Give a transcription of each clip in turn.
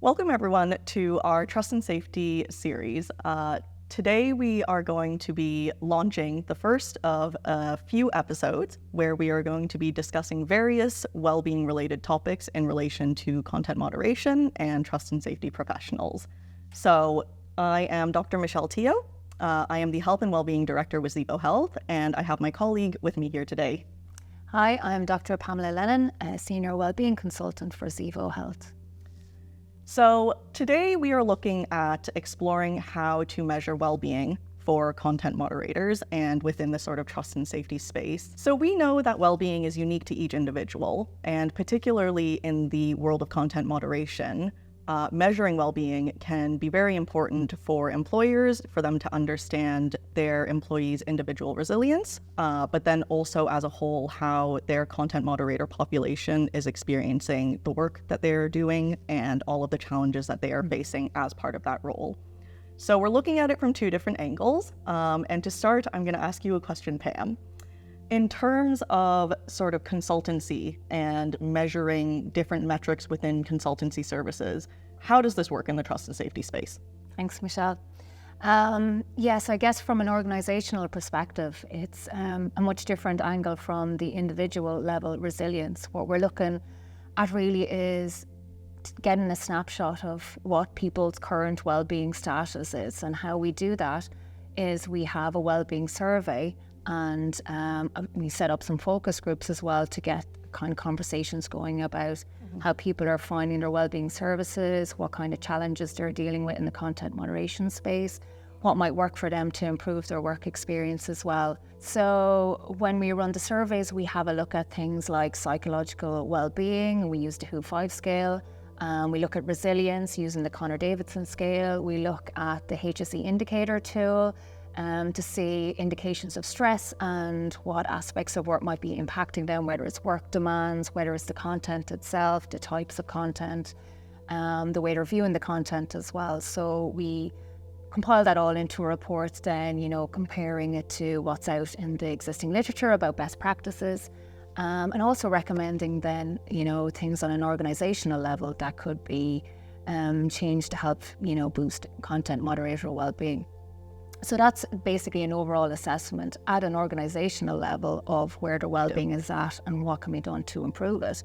Welcome everyone to our Trust and Safety series. Today we are going to be launching the first of a few episodes where we are going to be discussing various well-being related topics in relation to content moderation and trust and safety professionals. So I am Dr. Michelle Teo. I am the Health and Wellbeing Director with Zevo Health, and I have my colleague with me here today. Hi, I'm Dr. Pamela Lennon, a Senior Wellbeing Consultant for Zevo Health. So today we are looking at exploring how to measure well-being for content moderators and within the sort of trust and safety space. So we know that well-being is unique to each individual, and particularly in the world of content moderation, measuring well-being can be very important for employers, for them to understand their employees' individual resilience, but then also as a whole, how their content moderator population is experiencing the work that they're doing and all of the challenges that they are facing as part of that role. So we're looking at it from two different angles. And to start, I'm going to ask you a question, Pam. In terms of sort of consultancy and measuring different metrics within consultancy services, how does this work in the trust and safety space? Thanks, Michelle. Yes, I guess from an organizational perspective, it's a much different angle from the individual level resilience. What we're looking at really is getting a snapshot of what people's current well-being status is, and how we do that is we have a well-being survey, and we set up some focus groups as well to get kind of conversations going about how people are finding their wellbeing services, what kind of challenges they're dealing with in the content moderation space, what might work for them to improve their work experience as well. So when we run the surveys, we have a look at things like psychological wellbeing. We use the WHO-5 scale. We look at resilience using the Connor-Davidson scale. We look at the HSE indicator tool to see indications of stress and what aspects of work might be impacting them, whether it's work demands, whether it's the content itself, the types of content, the way they're viewing the content as well. So we compile that all into a report then, comparing it to what's out in the existing literature about best practices, and also recommending then, things on an organizational level that could be changed to help, boost content moderator well-being. So that's basically an overall assessment at an organizational level of where the well-being is at and what can be done to improve it.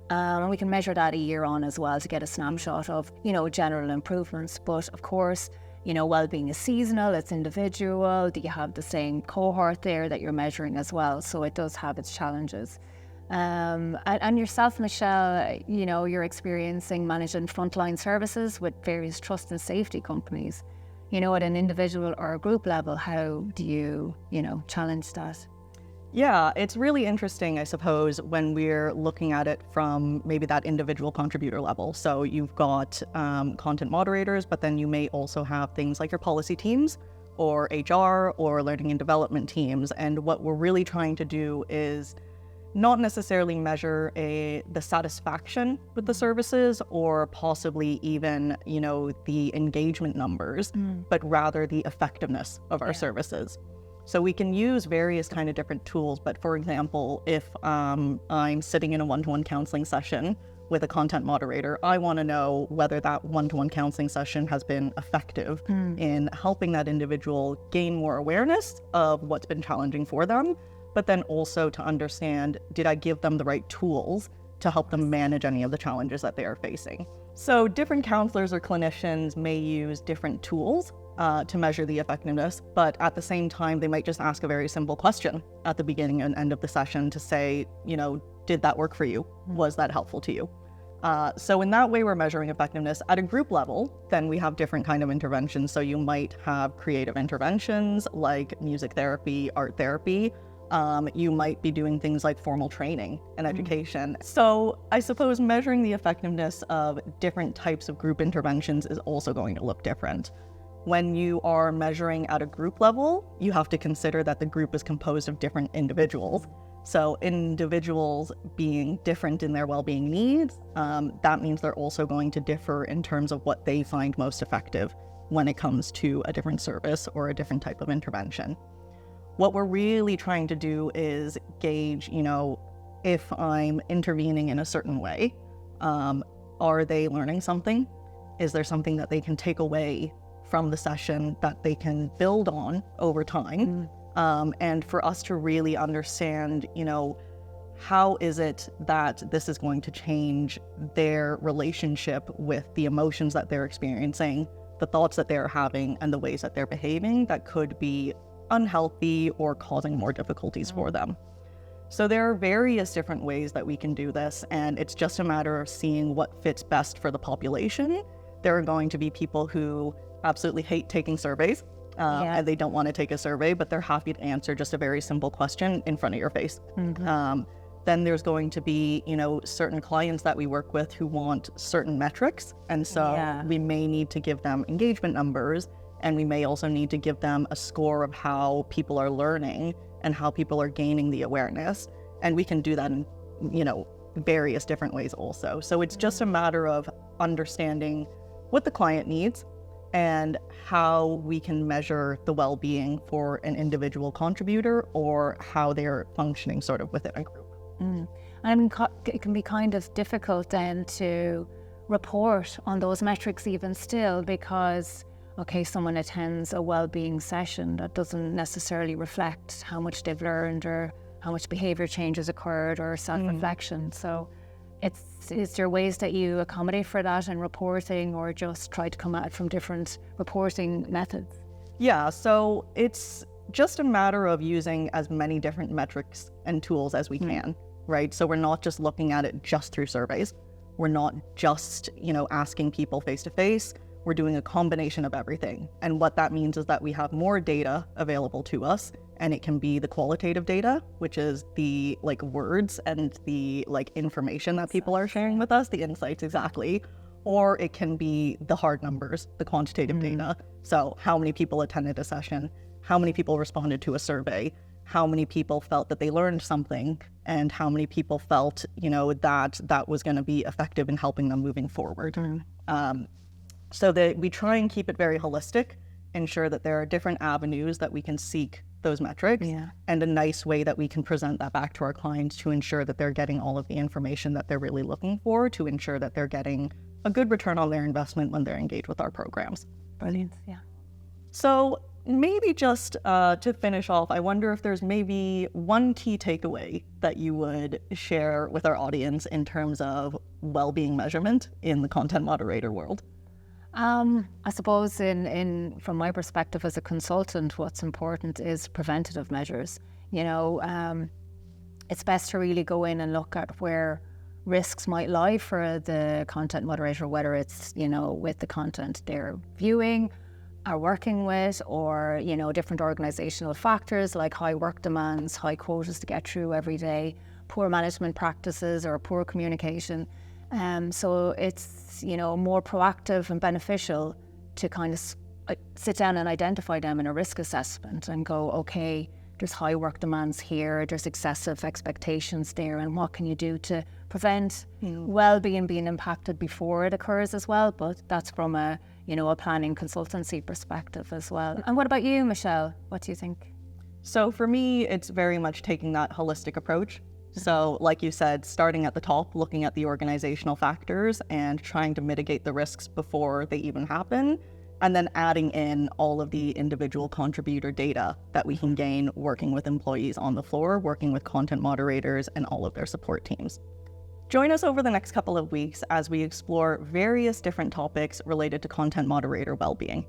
And we can measure that a year on as well to get a snapshot of, general improvements. But of course, well-being is seasonal, it's individual. Do you have the same cohort there that you're measuring as well? So it does have its challenges. And yourself, Michelle, you're experiencing managing frontline services with various trust and safety companies. At an individual or a group level, how do you, challenge that? Yeah, it's really interesting, I suppose, when we're looking at it from maybe that individual contributor level. So you've got content moderators, but then you may also have things like your policy teams or HR or learning and development teams. And what we're really trying to do is not necessarily measure the satisfaction with the services or possibly even, the engagement numbers, but rather the effectiveness of our services. So we can use various kind of different tools. But for example, if I'm sitting in a one-to-one counseling session with a content moderator, I want to know whether that one-to-one counseling session has been effective in helping that individual gain more awareness of what's been challenging for them, but then also to understand, did I give them the right tools to help them manage any of the challenges that they are facing? So different counselors or clinicians may use different tools to measure the effectiveness, but at the same time, they might just ask a very simple question at the beginning and end of the session to say, did that work for you? Was that helpful to you? So in that way, we're measuring effectiveness. At a group level, then we have different kind of interventions. So you might have creative interventions like music therapy, art therapy. You might be doing things like formal training and education. So I suppose measuring the effectiveness of different types of group interventions is also going to look different. When you are measuring at a group level, you have to consider that the group is composed of different individuals. So individuals being different in their well-being needs, that means they're also going to differ in terms of what they find most effective when it comes to a different service or a different type of intervention. What we're really trying to do is gauge, if I'm intervening in a certain way, are they learning something? Is there something that they can take away from the session that they can build on over time? And for us to really understand, how is it that this is going to change their relationship with the emotions that they're experiencing, the thoughts that they're having, and the ways that they're behaving that could be unhealthy or causing more difficulties for them. So there are various different ways that we can do this, and it's just a matter of seeing what fits best for the population. There are going to be people who absolutely hate taking surveys, and they don't want to take a survey, but they're happy to answer just a very simple question in front of your face. Then there's going to be, certain clients that we work with who want certain metrics. And so we may need to give them engagement numbers, and we may also need to give them a score of how people are learning and how people are gaining the awareness. And we can do that in, various different ways also. So it's just a matter of understanding what the client needs and how we can measure the well-being for an individual contributor or how they're functioning sort of within a group. And I mean, it can be kind of difficult then to report on those metrics even still, because, okay, someone attends a well-being session that doesn't necessarily reflect how much they've learned or how much behavior change has occurred or self-reflection. So is there ways that you accommodate for that in reporting, or just try to come at it from different reporting methods? Yeah, so it's just a matter of using as many different metrics and tools as we can, right? So we're not just looking at it just through surveys. We're not just, asking people face to face. We're doing a combination of everything. And what that means is that we have more data available to us, and it can be the qualitative data, which is the words and the information that people are sharing with us, the insights exactly, or it can be the hard numbers, the quantitative data. So how many people attended a session, how many people responded to a survey, how many people felt that they learned something, and how many people felt, that was going to be effective in helping them moving forward. So that we try and keep it very holistic, ensure that there are different avenues that we can seek those metrics, and a nice way that we can present that back to our clients to ensure that they're getting all of the information that they're really looking for, to ensure that they're getting a good return on their investment when they're engaged with our programs. Brilliant, yeah. So maybe just to finish off, I wonder if there's maybe one key takeaway that you would share with our audience in terms of well-being measurement in the content moderator world. I suppose from my perspective as a consultant, what's important is preventative measures. It's best to really go in and look at where risks might lie for the content moderator, whether it's, with the content they're viewing, are working with, or, different organizational factors like high work demands, high quotas to get through every day, poor management practices or poor communication. So it's, more proactive and beneficial to kind of sit down and identify them in a risk assessment and go, okay, there's high work demands here, there's excessive expectations there, and what can you do to prevent well-being being impacted before it occurs as well? But that's from a planning consultancy perspective as well. And what about you, Michelle? What do you think? So for me, it's very much taking that holistic approach. So like you said, starting at the top, looking at the organizational factors and trying to mitigate the risks before they even happen, and then adding in all of the individual contributor data that we can gain working with employees on the floor, working with content moderators and all of their support teams. Join us over the next couple of weeks as we explore various different topics related to content moderator well-being.